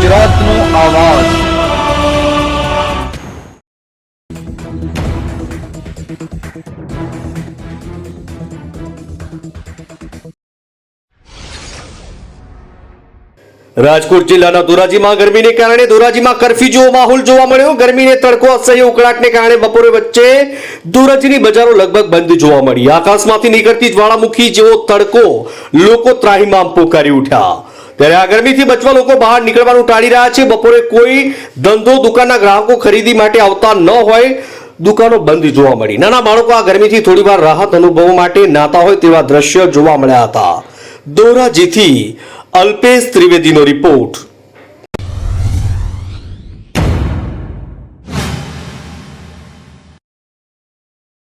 ગુજરાતનો આવાજ। રાજકોટ જિલ્લાના ધોરાજીમાં ગરમીને કારણે ધોરાજીમાં કર્ફ્યુ જેવો માહોલ જોવા મળ્યો। ગરમીને તડકો અસહ્ય ઉકળાટને કારણે બપોરે વચ્ચે ધોરાજીની બજારો લગભગ બંધ જોવા મળી। આકાશમાંથી નીકળતી જ્વાળામુખી જેવો તડકો લોકો ત્રાહિમામ પોકારી ઉઠ્યા। ત્યારે આ ગરમીથી બચવા લોકો બહાર નીકળવાનું ટાળી રહ્યા છે। બપોરે કોઈ ધંધો દુકાનના ગ્રાહકો ખરીદી માટે આવતા ન હોય, દુકાનો બંધ જોવા મળી। નાના બાળકો આ ગરમીથી થોડીવાર રાહત અનુભવવા માટે નાતા હોય તેવા દ્રશ્ય જોવા મળ્યા હતા। ધોરાજીથી અલ્પેશ ત્રિવેદીનો રિપોર્ટ।